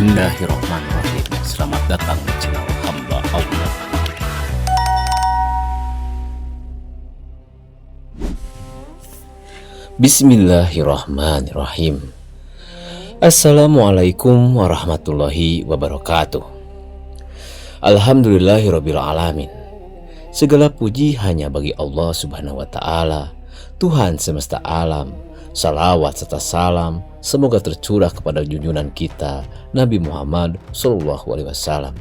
Bismillahirrahmanirrahim. Selamat datang di channel hamba Allah. Bismillahirrahmanirrahim. Assalamualaikum warahmatullahi wabarakatuh. Alhamdulillahirabbil alamin. Segala puji hanya bagi Allah Subhanahu wa taala, Tuhan semesta alam. Salawat serta salam semoga tercurah kepada junjungan kita Nabi Muhammad SAW,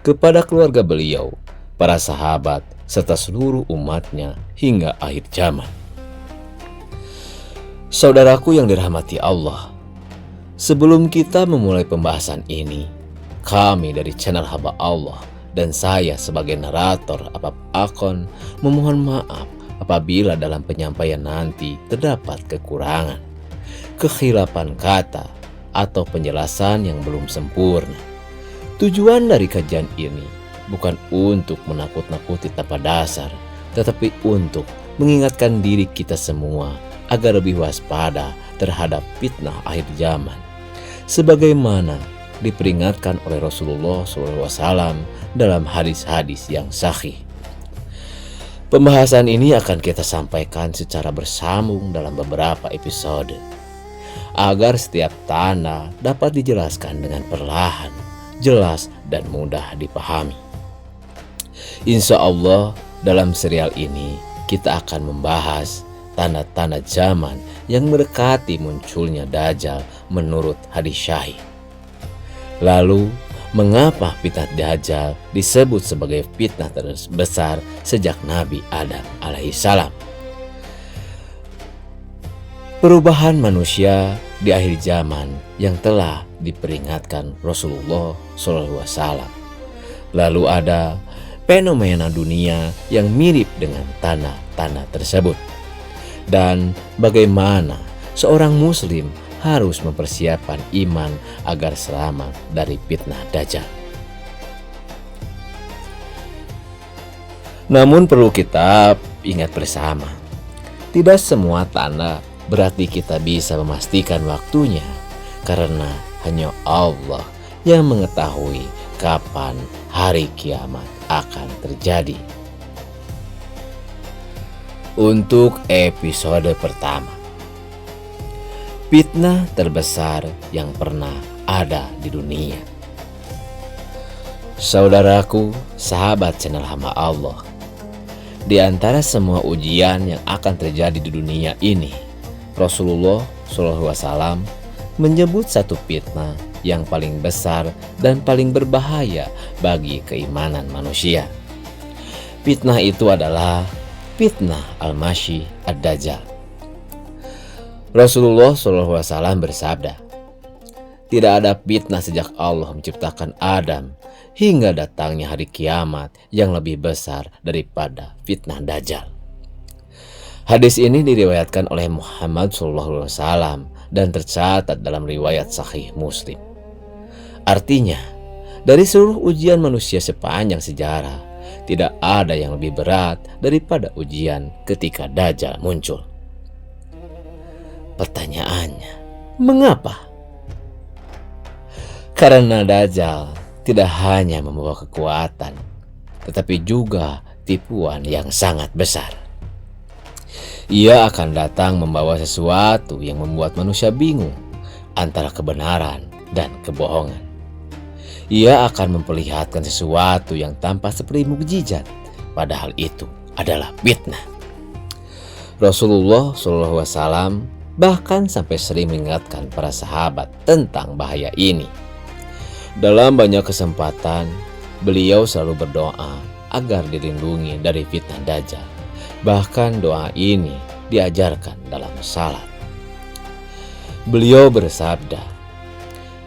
kepada keluarga beliau, para sahabat, serta seluruh umatnya hingga akhir zaman. Saudaraku yang dirahmati Allah, sebelum kita memulai pembahasan ini, kami dari channel hamba Allah dan saya sebagai narator Apap Akon memohon maaf apabila dalam penyampaian nanti terdapat kekurangan, kekhilafan kata, atau penjelasan yang belum sempurna. Tujuan dari kajian ini bukan untuk menakut-nakuti tanpa dasar, tetapi untuk mengingatkan diri kita semua agar lebih waspada terhadap fitnah akhir zaman, sebagaimana diperingatkan oleh Rasulullah SAW dalam hadis-hadis yang sahih. Pembahasan ini akan kita sampaikan secara bersambung dalam beberapa episode, agar setiap tanda dapat dijelaskan dengan perlahan, jelas, dan mudah dipahami. Insya Allah dalam serial ini kita akan membahas tanda-tanda zaman yang mendekati munculnya Dajjal menurut hadis syahih. Lalu, mengapa fitnah Dajjal disebut sebagai fitnah terbesar sejak Nabi Adam alaihissalam? Perubahan manusia di akhir zaman yang telah diperingatkan Rasulullah SAW. Lalu ada fenomena dunia yang mirip dengan tanda-tanda tersebut. Dan bagaimana seorang muslim harus mempersiapkan iman agar selamat dari fitnah Dajjal. Namun perlu kita ingat bersama, tidak semua tanda berarti kita bisa memastikan waktunya, karena hanya Allah yang mengetahui kapan hari kiamat akan terjadi. Untuk episode pertama, fitnah terbesar yang pernah ada di dunia. Saudaraku, sahabat channel hamba Allah, di antara semua ujian yang akan terjadi di dunia ini, Rasulullah SAW menyebut satu fitnah yang paling besar dan paling berbahaya bagi keimanan manusia. Fitnah itu adalah fitnah Al-Masih Ad-Dajjal. Rasulullah SAW bersabda, tidak ada fitnah sejak Allah menciptakan Adam hingga datangnya hari kiamat yang lebih besar daripada fitnah Dajjal. Hadis ini diriwayatkan oleh Muhammad SAW dan tercatat dalam riwayat Sahih Muslim. Artinya, dari seluruh ujian manusia sepanjang sejarah, tidak ada yang lebih berat daripada ujian ketika Dajjal muncul. Pertanyaannya, mengapa? Karena Dajjal tidak hanya membawa kekuatan, tetapi juga tipuan yang sangat besar. Ia akan datang membawa sesuatu yang membuat manusia bingung antara kebenaran dan kebohongan. Ia akan memperlihatkan sesuatu yang tampak seperti mukjizat, padahal itu adalah fitnah. Rasulullah SAW bahkan sampai sering mengingatkan para sahabat tentang bahaya ini. Dalam banyak kesempatan, beliau selalu berdoa agar dilindungi dari fitnah Dajjal. Bahkan doa ini diajarkan dalam salat. Beliau bersabda,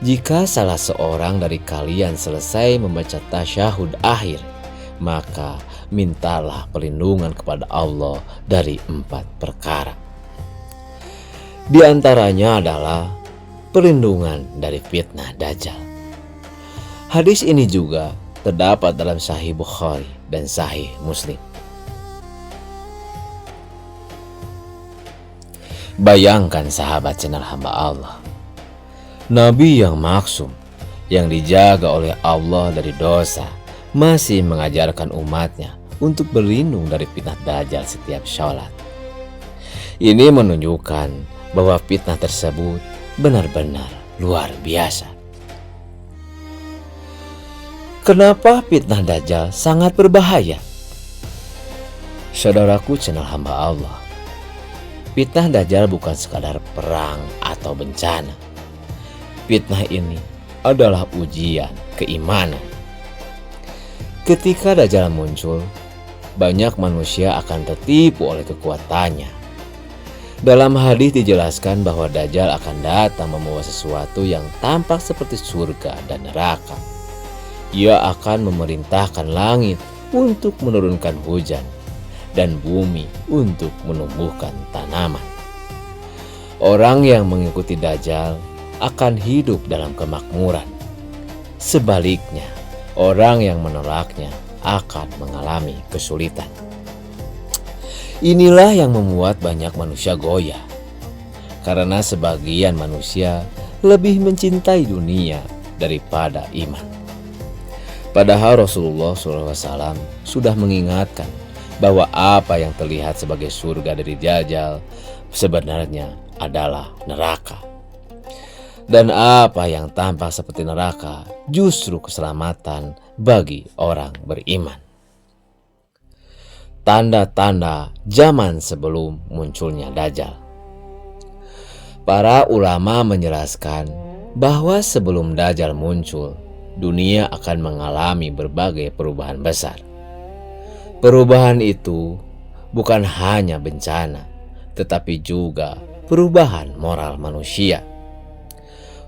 jika salah seorang dari kalian selesai membaca tasyahud akhir, maka mintalah perlindungan kepada Allah dari 4 perkara. Di antaranya adalah perlindungan dari fitnah Dajjal. Hadis ini juga terdapat dalam Sahih Bukhari dan Sahih Muslim. Bayangkan sahabat channel hamba Allah, Nabi yang maksum, yang dijaga oleh Allah dari dosa, masih mengajarkan umatnya untuk berlindung dari fitnah Dajjal setiap sholat. Ini menunjukkan bahwa fitnah tersebut benar-benar luar biasa. Kenapa fitnah Dajjal sangat berbahaya? Saudaraku channel hamba Allah, fitnah Dajjal bukan sekadar perang atau bencana. Fitnah ini adalah ujian keimanan. Ketika Dajjal muncul, banyak manusia akan tertipu oleh kekuatannya. Dalam hadis dijelaskan bahwa Dajjal akan datang membawa sesuatu yang tampak seperti surga dan neraka. Ia akan memerintahkan langit untuk menurunkan hujan dan bumi untuk menumbuhkan tanaman. Orang yang mengikuti Dajjal akan hidup dalam kemakmuran. Sebaliknya, orang yang menolaknya akan mengalami kesulitan. Inilah yang membuat banyak manusia goyah, karena sebagian manusia lebih mencintai dunia daripada iman. Padahal Rasulullah SAW sudah mengingatkan bahwa apa yang terlihat sebagai surga dari Dajjal sebenarnya adalah neraka. Dan apa yang tampak seperti neraka justru keselamatan bagi orang beriman. Tanda-tanda zaman sebelum munculnya Dajjal. Para ulama menjelaskan bahwa sebelum Dajjal muncul, dunia akan mengalami berbagai perubahan besar. Perubahan itu bukan hanya bencana, tetapi juga perubahan moral manusia.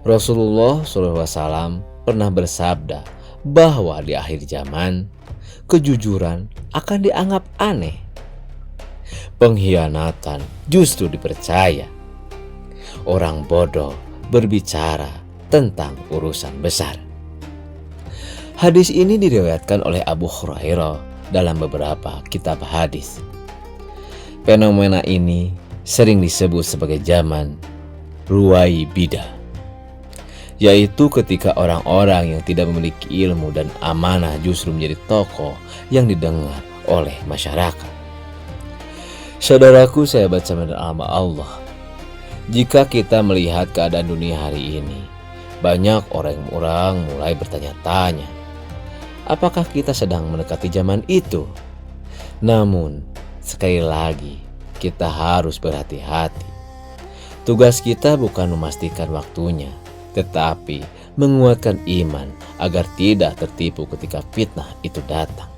Rasulullah SAW pernah bersabda bahwa di akhir zaman, kejujuran akan dianggap aneh. Pengkhianatan justru dipercaya. Orang bodoh berbicara tentang urusan besar. Hadis ini diriwayatkan oleh Abu Hurairah dalam beberapa kitab hadis. Fenomena ini sering disebut sebagai zaman ruwai bidah, yaitu ketika orang-orang yang tidak memiliki ilmu dan amanah justru menjadi tokoh yang didengar oleh masyarakat. Saudaraku, sahabat channel Allah, jika kita melihat keadaan dunia hari ini, banyak orang mulai bertanya-tanya, apakah kita sedang mendekati zaman itu? Namun, sekali lagi, kita harus berhati-hati. Tugas kita bukan memastikan waktunya, tetapi menguatkan iman agar tidak tertipu ketika fitnah itu datang.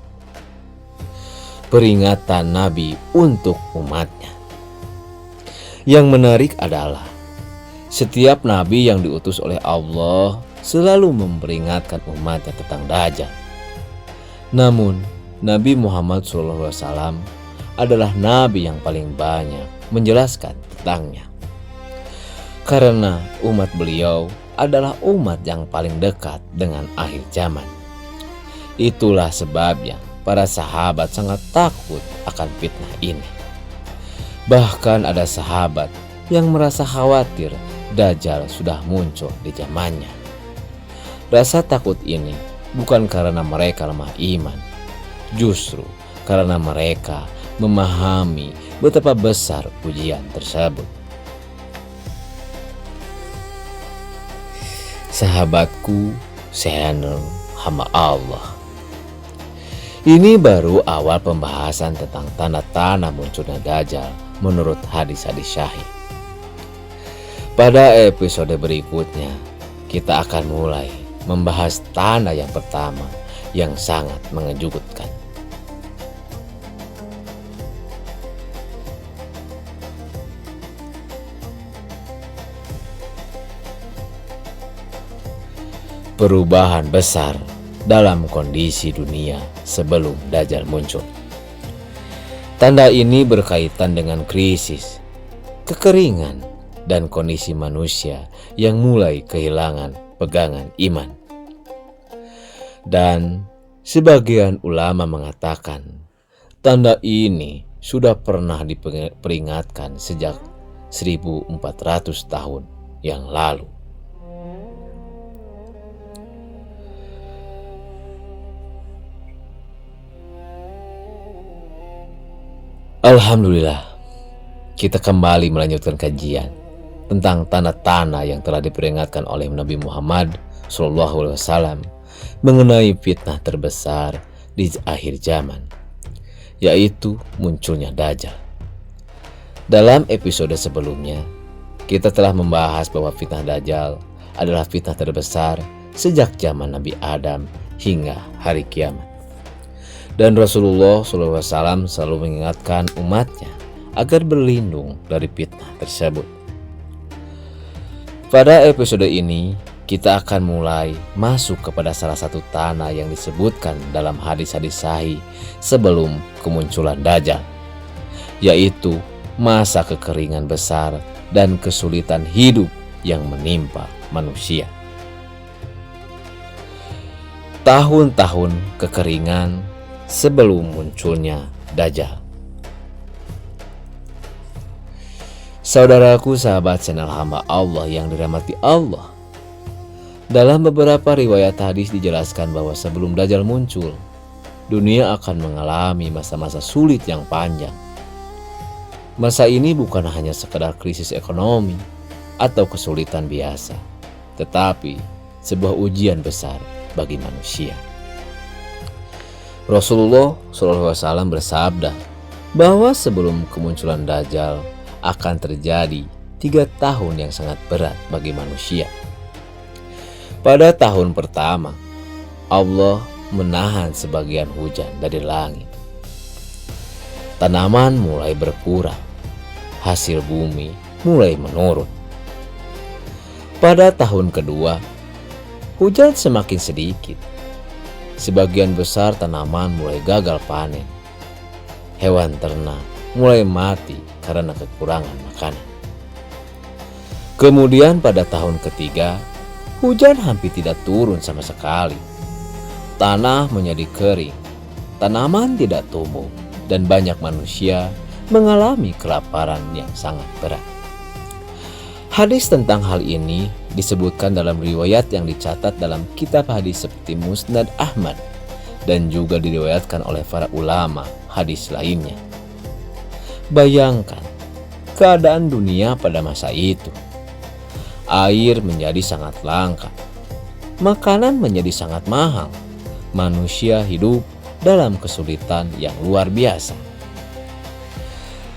Peringatan Nabi untuk umatnya. Yang menarik adalah setiap Nabi yang diutus oleh Allah selalu memperingatkan umatnya tentang Dajjal. Namun Nabi Muhammad SAW adalah Nabi yang paling banyak menjelaskan tentangnya, karena umat beliau adalah umat yang paling dekat dengan akhir zaman. Itulah sebabnya para sahabat sangat takut akan fitnah ini. Bahkan ada sahabat yang merasa khawatir Dajjal sudah muncul di zamannya. Rasa takut ini bukan karena mereka lemah iman, justru karena mereka memahami betapa besar ujian tersebut. Sahabatku, channel hamba Allah, ini baru awal pembahasan tentang tanda-tanda munculnya Dajjal menurut hadis-hadis syahih. Pada episode berikutnya, kita akan mulai membahas tanda yang pertama yang sangat mengejutkan. Perubahan besar dalam kondisi dunia sebelum Dajjal muncul. Tanda ini berkaitan dengan krisis, kekeringan, dan kondisi manusia yang mulai kehilangan pegangan iman. Dan sebagian ulama mengatakan tanda ini sudah pernah diperingatkan sejak 1400 tahun yang lalu. Alhamdulillah, kita kembali melanjutkan kajian tentang tanda-tanda yang telah diperingatkan oleh Nabi Muhammad SAW mengenai fitnah terbesar di akhir zaman, yaitu munculnya Dajjal. Dalam episode sebelumnya, kita telah membahas bahwa fitnah Dajjal adalah fitnah terbesar sejak zaman Nabi Adam hingga hari kiamat. Dan Rasulullah SAW selalu mengingatkan umatnya agar berlindung dari fitnah tersebut. Pada episode ini, kita akan mulai masuk kepada salah satu tanda yang disebutkan dalam hadis-hadis sahih sebelum kemunculan Dajjal, yaitu masa kekeringan besar dan kesulitan hidup yang menimpa manusia. Tahun-tahun kekeringan sebelum munculnya Dajjal. Saudaraku, sahabat channel hamba Allah yang dirahmati Allah, dalam beberapa riwayat hadis dijelaskan bahwa sebelum Dajjal muncul, dunia akan mengalami masa-masa sulit yang panjang. Masa ini bukan hanya sekedar krisis ekonomi atau kesulitan biasa, tetapi sebuah ujian besar bagi manusia. Rasulullah SAW bersabda bahwa sebelum kemunculan Dajjal akan terjadi 3 tahun yang sangat berat bagi manusia. Pada tahun pertama, Allah menahan sebagian hujan dari langit. Tanaman mulai berkurang, hasil bumi mulai menurun. Pada tahun kedua, hujan semakin sedikit. Sebagian besar tanaman mulai gagal panen. Hewan ternak mulai mati karena kekurangan makanan. Kemudian pada tahun ketiga, hujan hampir tidak turun sama sekali. Tanah menjadi kering, tanaman tidak tumbuh, dan banyak manusia mengalami kelaparan yang sangat berat. Hadis tentang hal ini disebutkan dalam riwayat yang dicatat dalam kitab hadis seperti Musnad Ahmad dan juga diriwayatkan oleh para ulama hadis lainnya. Bayangkan keadaan dunia pada masa itu. Air menjadi sangat langka, makanan menjadi sangat mahal, manusia hidup dalam kesulitan yang luar biasa.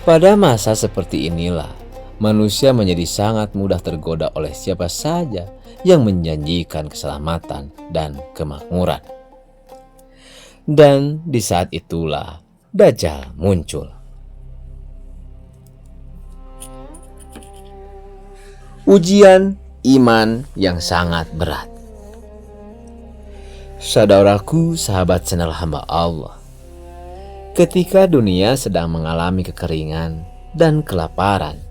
Pada masa seperti inilah manusia menjadi sangat mudah tergoda oleh siapa saja yang menjanjikan keselamatan dan kemakmuran. Dan di saat itulah Dajjal muncul. Ujian iman yang sangat berat. Saudaraku, sahabat channel hamba Allah, ketika dunia sedang mengalami kekeringan dan kelaparan,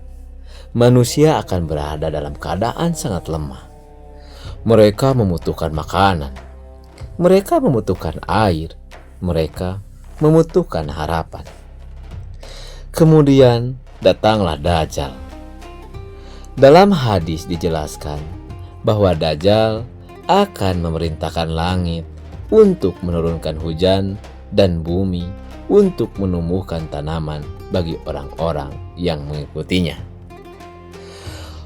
manusia akan berada dalam keadaan sangat lemah. Mereka membutuhkan makanan, mereka membutuhkan air, mereka membutuhkan harapan. Kemudian datanglah Dajjal. Dalam hadis dijelaskan bahwa Dajjal akan memerintahkan langit untuk menurunkan hujan dan bumi untuk menumbuhkan tanaman bagi orang-orang yang mengikutinya.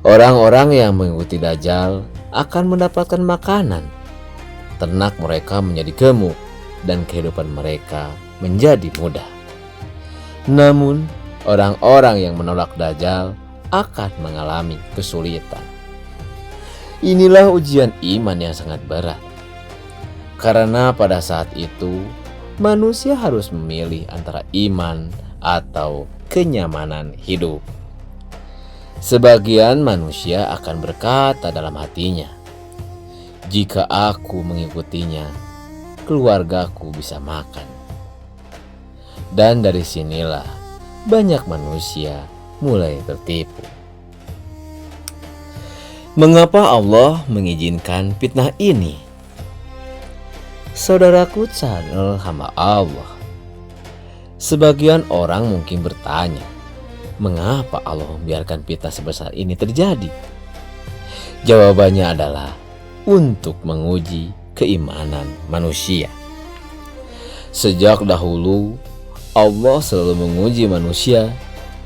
Orang-orang yang mengikuti Dajjal akan mendapatkan makanan. Ternak mereka menjadi gemuk dan kehidupan mereka menjadi mudah. Namun, orang-orang yang menolak Dajjal akan mengalami kesulitan. Inilah ujian iman yang sangat berat. Karena pada saat itu, manusia harus memilih antara iman atau kenyamanan hidup. Sebagian manusia akan berkata dalam hatinya, "Jika aku mengikutinya, keluargaku bisa makan." Dan dari sinilah banyak manusia mulai tertipu. Mengapa Allah mengizinkan fitnah ini? Saudaraku channel hamba Allah, sebagian orang mungkin bertanya, mengapa Allah membiarkan fitnah sebesar ini terjadi? Jawabannya adalah untuk menguji keimanan manusia. Sejak dahulu, Allah selalu menguji manusia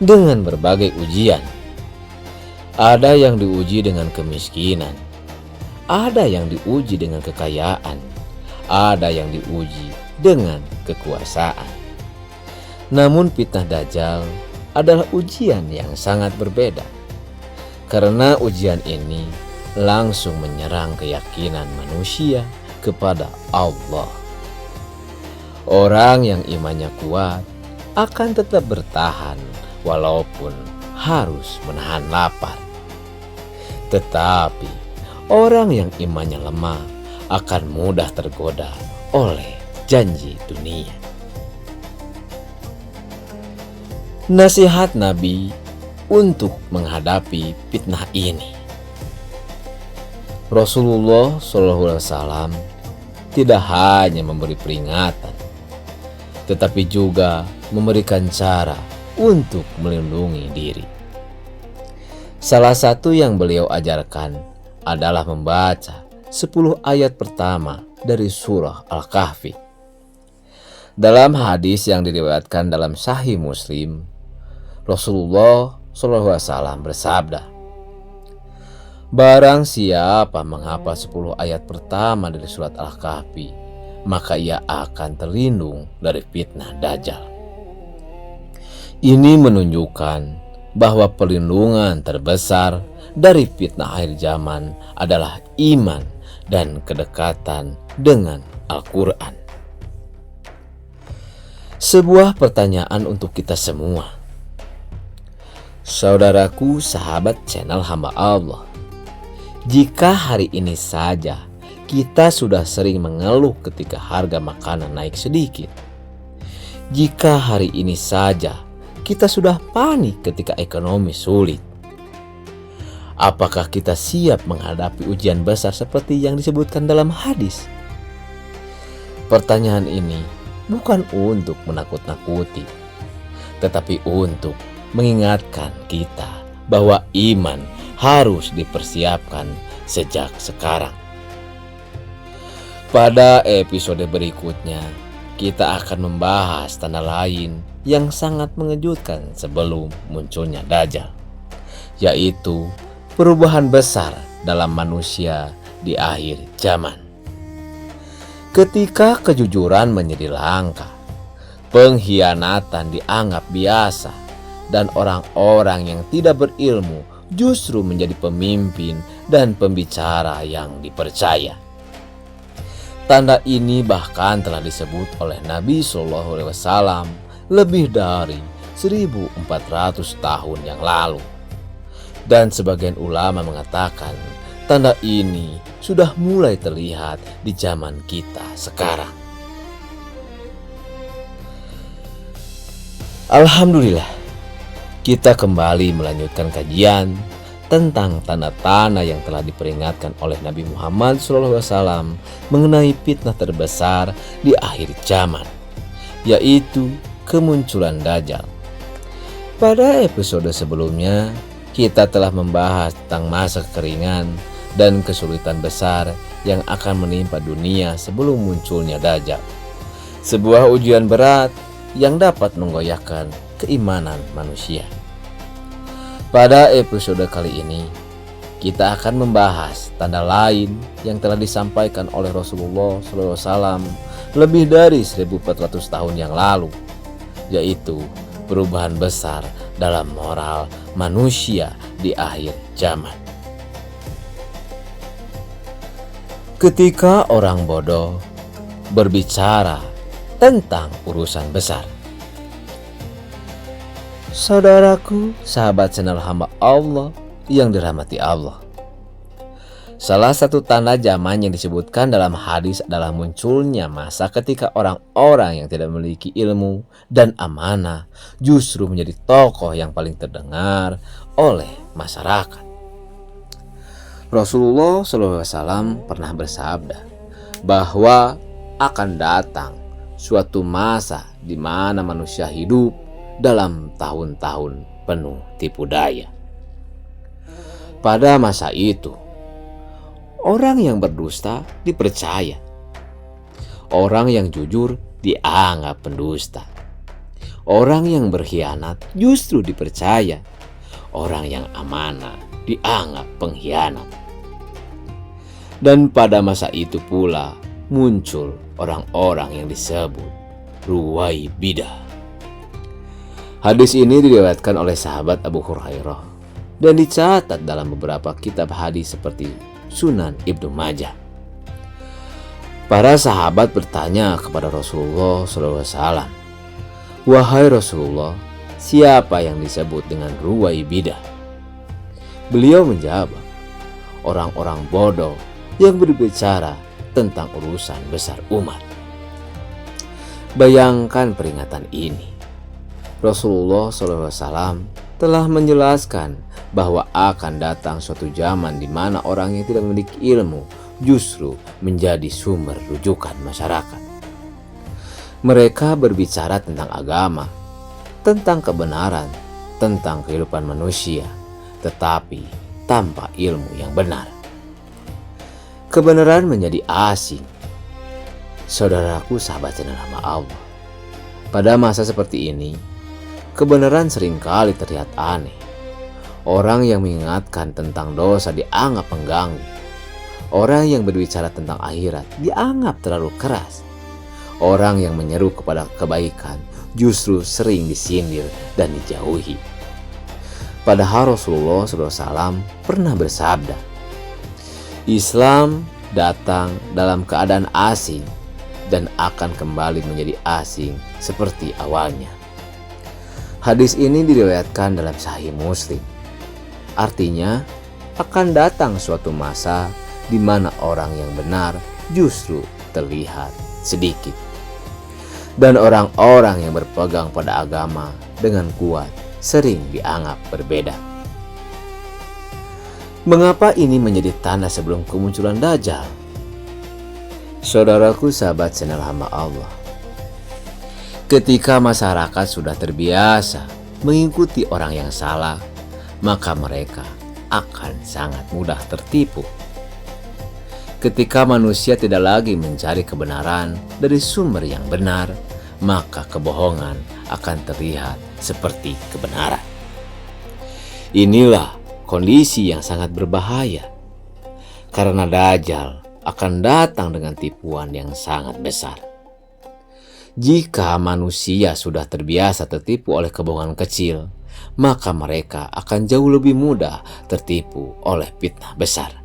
dengan berbagai ujian. Ada yang diuji dengan kemiskinan, ada yang diuji dengan kekayaan, ada yang diuji dengan kekuasaan. Namun fitnah Dajjal adalah ujian yang sangat berbeda, karena ujian ini langsung menyerang keyakinan manusia kepada Allah. Orang yang imannya kuat akan tetap bertahan walaupun harus menahan lapar. Tetapi orang yang imannya lemah akan mudah tergoda oleh janji dunia. Nasihat Nabi untuk menghadapi fitnah ini. Rasulullah SAW tidak hanya memberi peringatan, tetapi juga memberikan cara untuk melindungi diri. Salah satu yang beliau ajarkan adalah membaca 10 ayat pertama dari surah Al-Kahfi. Dalam hadis yang diriwayatkan dalam Sahih Muslim, Rasulullah SAW bersabda, "Barang siapa menghafal 10 ayat pertama dari surat Al-Kahfi, maka ia akan terlindung dari fitnah Dajjal." Ini menunjukkan bahwa perlindungan terbesar dari fitnah akhir zaman adalah iman dan kedekatan dengan Al-Quran. Sebuah pertanyaan untuk kita semua. Saudaraku, sahabat channel Hamba Allah, jika hari ini saja kita sudah sering mengeluh ketika harga makanan naik sedikit, jika hari ini saja kita sudah panik ketika ekonomi sulit, apakah kita siap menghadapi ujian besar seperti yang disebutkan dalam hadis? Pertanyaan ini bukan untuk menakut-nakuti, tetapi untuk mengingatkan kita bahwa iman harus dipersiapkan sejak sekarang. Pada episode berikutnya, kita akan membahas tanda lain yang sangat mengejutkan sebelum munculnya Dajjal, yaitu perubahan besar dalam manusia di akhir zaman. Ketika kejujuran menjadi langka, pengkhianatan dianggap biasa, dan orang-orang yang tidak berilmu justru menjadi pemimpin dan pembicara yang dipercaya. Tanda ini bahkan telah disebut oleh Nabi SAW lebih dari 1400 tahun yang lalu. Dan sebagian ulama mengatakan tanda ini sudah mulai terlihat di zaman kita sekarang. Alhamdulillah, kita kembali melanjutkan kajian tentang tanda-tanda yang telah diperingatkan oleh Nabi Muhammad SAW mengenai fitnah terbesar di akhir zaman, yaitu kemunculan Dajjal. Pada episode sebelumnya, kita telah membahas tentang masa kekeringan dan kesulitan besar yang akan menimpa dunia sebelum munculnya Dajjal. Sebuah ujian berat yang dapat menggoyahkan keimanan manusia. Pada episode kali ini, kita akan membahas tanda lain yang telah disampaikan oleh Rasulullah SAW lebih dari 1400 tahun yang lalu, yaitu perubahan besar dalam moral manusia di akhir zaman. Ketika orang bodoh berbicara tentang urusan besar. Saudaraku, sahabat channel Hamba Allah yang dirahmati Allah, salah satu tanda zaman yang disebutkan dalam hadis adalah munculnya masa ketika orang-orang yang tidak memiliki ilmu dan amanah justru menjadi tokoh yang paling terdengar oleh masyarakat. Rasulullah SAW pernah bersabda bahwa akan datang suatu masa di mana manusia hidup dalam tahun-tahun penuh tipu daya. Pada masa itu, orang yang berdusta dipercaya, orang yang jujur dianggap pendusta, Orang yang berkhianat justru dipercaya. Orang yang amanah dianggap pengkhianat. Dan pada masa itu pula muncul orang-orang yang disebut Ruwaibidah. Hadis ini diriwayatkan oleh sahabat Abu Hurairah dan dicatat dalam beberapa kitab hadis seperti Sunan Ibnu Majah. Para sahabat bertanya kepada Rasulullah SAW, "Wahai Rasulullah, siapa yang disebut dengan Ruwaibidah?" Beliau menjawab, "Orang-orang bodoh yang berbicara tentang urusan besar umat." Bayangkan peringatan ini. Rasulullah SAW telah menjelaskan bahwa akan datang suatu zaman di mana orang yang tidak memiliki ilmu justru menjadi sumber rujukan masyarakat. Mereka berbicara tentang agama, tentang kebenaran, tentang kehidupan manusia, tetapi tanpa ilmu yang benar. Kebenaran menjadi asing. Saudaraku sahabat channel Hamba Allah, pada masa seperti ini, kebenaran seringkali terlihat aneh. Orang yang mengingatkan tentang dosa dianggap pengganggu. Orang yang berbicara tentang akhirat dianggap terlalu keras. Orang yang menyeru kepada kebaikan justru sering disindir dan dijauhi. Padahal Rasulullah SAW pernah bersabda, "Islam datang dalam keadaan asing dan akan kembali menjadi asing seperti awalnya." Hadis ini diriwayatkan dalam Sahih Muslim. Artinya, akan datang suatu masa di mana orang yang benar justru terlihat sedikit. Dan orang-orang yang berpegang pada agama dengan kuat sering dianggap berbeda. Mengapa ini menjadi tanda sebelum kemunculan Dajjal? Saudaraku sahabat channel Hamba Allah, ketika masyarakat sudah terbiasa mengikuti orang yang salah, maka mereka akan sangat mudah tertipu. Ketika manusia tidak lagi mencari kebenaran dari sumber yang benar, maka kebohongan akan terlihat seperti kebenaran. Inilah kondisi yang sangat berbahaya, karena Dajjal akan datang dengan tipuan yang sangat besar. Jika manusia sudah terbiasa tertipu oleh kebohongan kecil, maka mereka akan jauh lebih mudah tertipu oleh fitnah besar.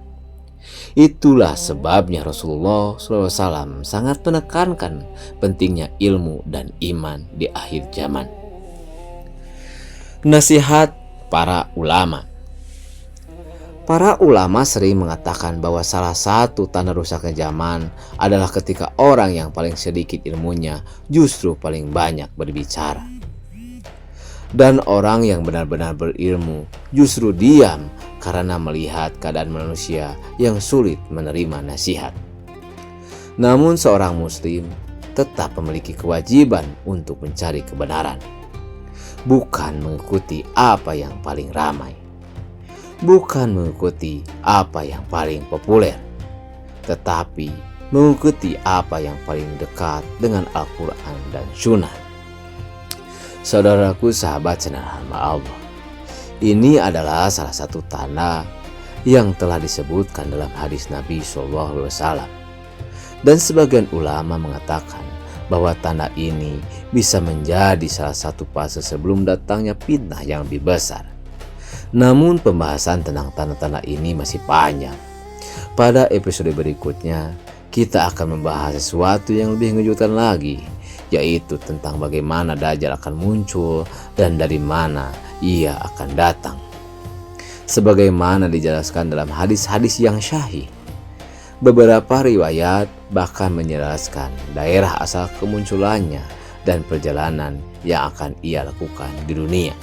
Itulah sebabnya Rasulullah SAW sangat menekankan pentingnya ilmu dan iman di akhir zaman. Nasihat para ulama. Para ulama sering mengatakan bahwa salah satu tanda rusaknya zaman adalah ketika orang yang paling sedikit ilmunya justru paling banyak berbicara. Dan orang yang benar-benar berilmu justru diam karena melihat keadaan manusia yang sulit menerima nasihat. Namun seorang muslim tetap memiliki kewajiban untuk mencari kebenaran, bukan mengikuti apa yang paling ramai, bukan mengikuti apa yang paling populer, tetapi mengikuti apa yang paling dekat dengan Al-Quran dan Sunnah. Saudaraku sahabat channel Hamba Allah, ini adalah salah satu tanda yang telah disebutkan dalam hadis Nabi SAW. Dan sebagian ulama mengatakan bahwa tanda ini bisa menjadi salah satu fase sebelum datangnya fitnah yang lebih besar. Namun pembahasan tentang tanda-tanda ini masih panjang. Pada episode berikutnya, kita akan membahas sesuatu yang lebih mengejutkan lagi, yaitu tentang bagaimana Dajjal akan muncul dan dari mana ia akan datang. Sebagaimana dijelaskan dalam hadis-hadis yang syahih, beberapa riwayat bahkan menjelaskan daerah asal kemunculannya dan perjalanan yang akan ia lakukan di dunia.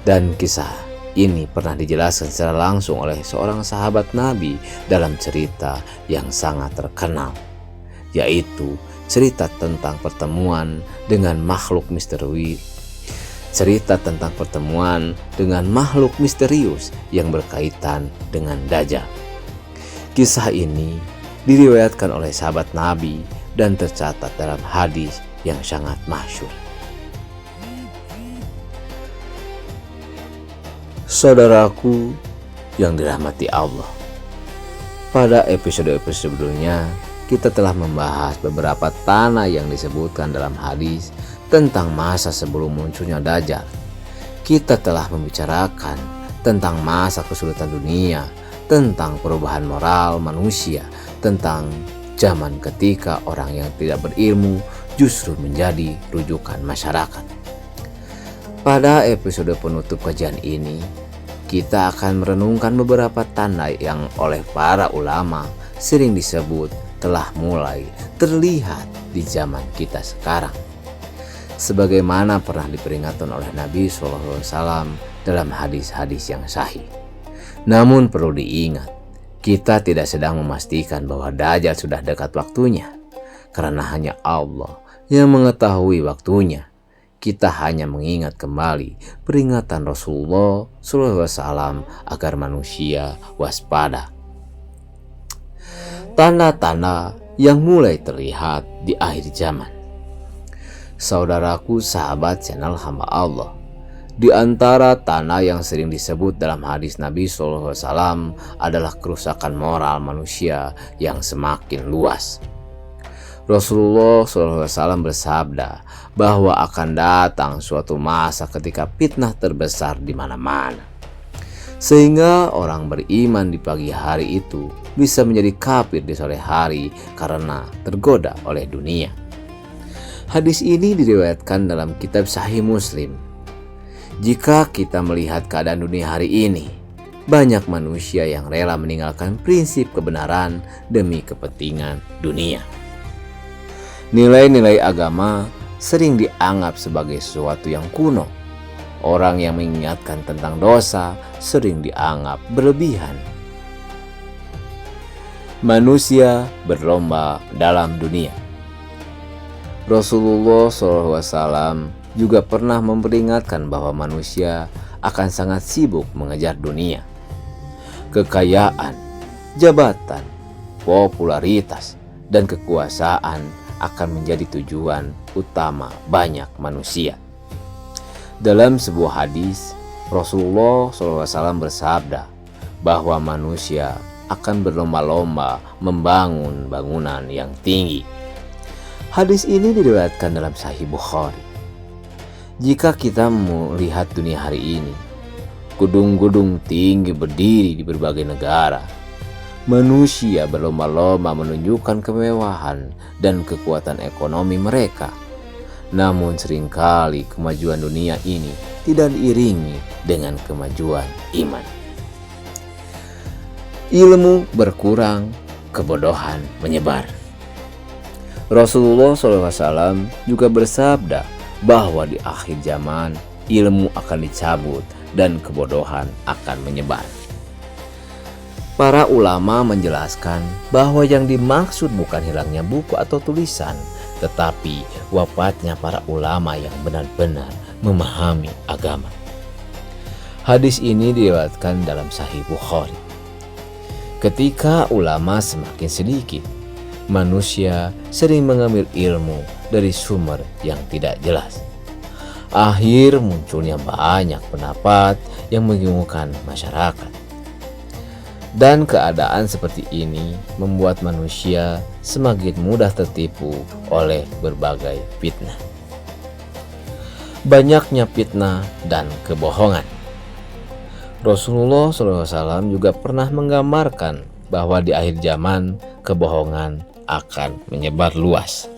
Dan kisah ini pernah dijelaskan secara langsung oleh seorang sahabat Nabi dalam cerita yang sangat terkenal, yaitu cerita tentang pertemuan dengan makhluk misterius. Cerita tentang pertemuan dengan makhluk misterius yang berkaitan dengan Dajjal. Kisah ini diriwayatkan oleh sahabat Nabi dan tercatat dalam hadis yang sangat masyhur. Saudaraku yang dirahmati Allah, pada episode-episode sebelumnya kita telah membahas beberapa tanah yang disebutkan dalam hadis tentang masa sebelum munculnya Dajjal. Kita telah membicarakan tentang masa kesulitan dunia, tentang perubahan moral manusia, tentang zaman ketika orang yang tidak berilmu justru menjadi rujukan masyarakat. Pada episode penutup kajian ini, kita akan merenungkan beberapa tanda yang oleh para ulama sering disebut telah mulai terlihat di zaman kita sekarang. Sebagaimana pernah diperingatkan oleh Nabi SAW dalam hadis-hadis yang sahih. Namun perlu diingat, kita tidak sedang memastikan bahwa Dajjal sudah dekat waktunya, karena hanya Allah yang mengetahui waktunya. Kita hanya mengingat kembali peringatan Rasulullah SAW agar manusia waspada. Tanda-tanda yang mulai terlihat di akhir zaman. Saudaraku sahabat channel hamba Allah, di antara tanda yang sering disebut dalam hadis Nabi SAW adalah kerusakan moral manusia yang semakin luas. Rasulullah SAW bersabda bahwa akan datang suatu masa ketika fitnah terbesar di mana-mana, sehingga orang beriman di pagi hari itu bisa menjadi kafir di sore hari karena tergoda oleh dunia. Hadis ini diriwayatkan dalam kitab Sahih Muslim. Jika kita melihat keadaan dunia hari ini, banyak manusia yang rela meninggalkan prinsip kebenaran demi kepentingan dunia. Nilai-nilai agama sering dianggap sebagai sesuatu yang kuno. Orang yang mengingatkan tentang dosa sering dianggap berlebihan. Manusia berlomba dalam dunia. Rasulullah SAW juga pernah memperingatkan bahwa manusia akan sangat sibuk mengejar dunia. Kekayaan, jabatan, popularitas, dan kekuasaan akan menjadi tujuan utama banyak manusia. Dalam sebuah hadis, Rasulullah SAW bersabda bahwa manusia akan berlomba-lomba membangun bangunan yang tinggi. Hadis ini diriwayatkan dalam Sahih Bukhari. Jika kita melihat dunia hari ini, gedung-gedung tinggi berdiri di berbagai negara. Manusia berlomba-lomba menunjukkan kemewahan dan kekuatan ekonomi mereka. Namun seringkali kemajuan dunia ini tidak diiringi dengan kemajuan iman. Ilmu berkurang, kebodohan menyebar. Rasulullah SAW juga bersabda bahwa di akhir zaman ilmu akan dicabut dan kebodohan akan menyebar. Para ulama menjelaskan bahwa yang dimaksud bukan hilangnya buku atau tulisan, tetapi wafatnya para ulama yang benar-benar memahami agama. Hadis ini diriwayatkan dalam Sahih Bukhari. Ketika ulama semakin sedikit, manusia sering mengambil ilmu dari sumber yang tidak jelas. Akhir munculnya banyak pendapat yang membingungkan masyarakat. Dan keadaan seperti ini membuat manusia semakin mudah tertipu oleh berbagai fitnah. Banyaknya fitnah dan kebohongan. Rasulullah SAW juga pernah menggambarkan bahwa di akhir zaman kebohongan akan menyebar luas.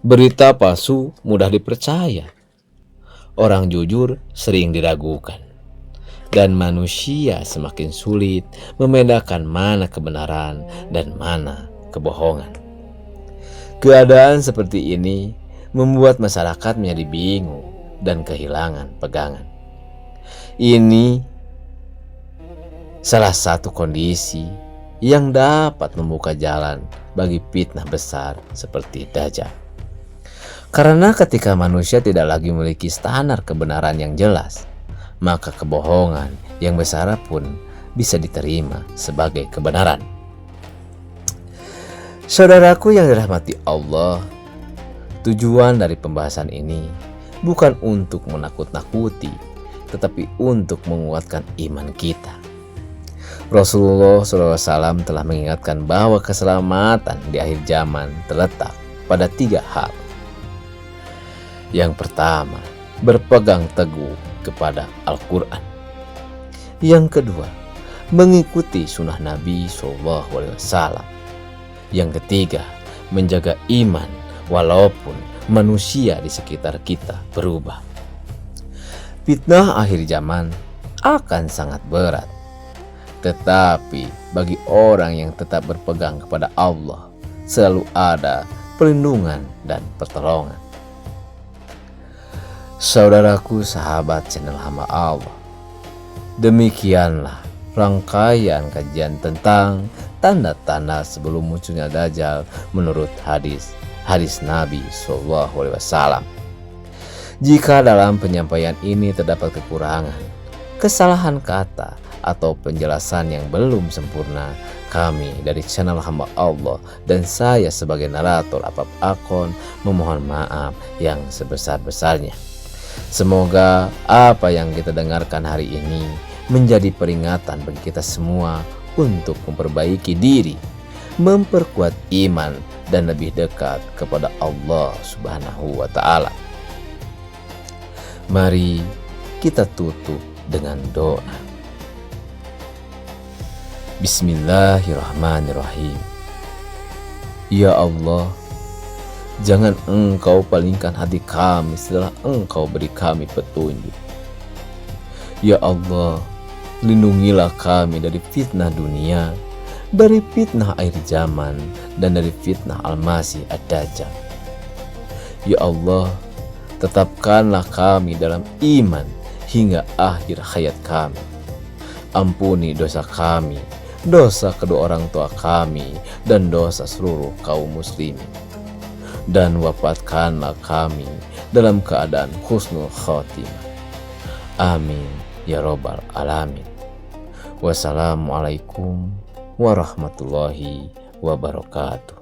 Berita palsu mudah dipercaya. Orang jujur sering diragukan. Dan manusia semakin sulit membedakan mana kebenaran dan mana kebohongan. Keadaan seperti ini membuat masyarakat menjadi bingung dan kehilangan pegangan. Ini salah satu kondisi yang dapat membuka jalan bagi fitnah besar seperti Dajjal. Karena ketika manusia tidak lagi memiliki standar kebenaran yang jelas, maka kebohongan yang besar pun bisa diterima sebagai kebenaran. Saudaraku yang dirahmati Allah, tujuan dari pembahasan ini bukan untuk menakut-nakuti, tetapi untuk menguatkan iman kita. Rasulullah SAW telah mengingatkan bahwa keselamatan di akhir zaman terletak pada 3 hal. Yang pertama, berpegang teguh kepada Al-Quran. Yang kedua, mengikuti sunnah Nabi SAW. Yang ketiga, menjaga iman walaupun manusia di sekitar kita berubah. Fitnah akhir zaman akan sangat berat, tetapi bagi orang yang tetap berpegang kepada Allah, selalu ada perlindungan dan pertolongan. Saudaraku, sahabat channel Hamba Allah, demikianlah rangkaian kajian tentang tanda-tanda sebelum munculnya Dajjal menurut hadis Nabi SAW. Jika dalam penyampaian ini terdapat kekurangan, kesalahan kata, atau penjelasan yang belum sempurna, kami dari channel Hamba Allah dan saya sebagai narator Apap Akon memohon maaf yang sebesar-besarnya. Semoga apa yang kita dengarkan hari ini menjadi peringatan bagi kita semua untuk memperbaiki diri, memperkuat iman, dan lebih dekat kepada Allah Subhanahu wa Ta'ala. Mari kita tutup dengan doa. Bismillahirrahmanirrahim. Ya Allah, jangan Engkau palingkan hati kami setelah Engkau beri kami petunjuk. Ya Allah, lindungilah kami dari fitnah dunia, dari fitnah akhir zaman, dan dari fitnah Al-Masih Ad-Dajjal. Ya Allah, tetapkanlah kami dalam iman hingga akhir hayat kami. Ampuni dosa kami, dosa kedua orang tua kami, dan dosa seluruh kaum muslimin. Dan wafatkanlah kami dalam keadaan husnul khotimah. Amin ya robbal alamin. Wassalamualaikum warahmatullahi wabarakatuh.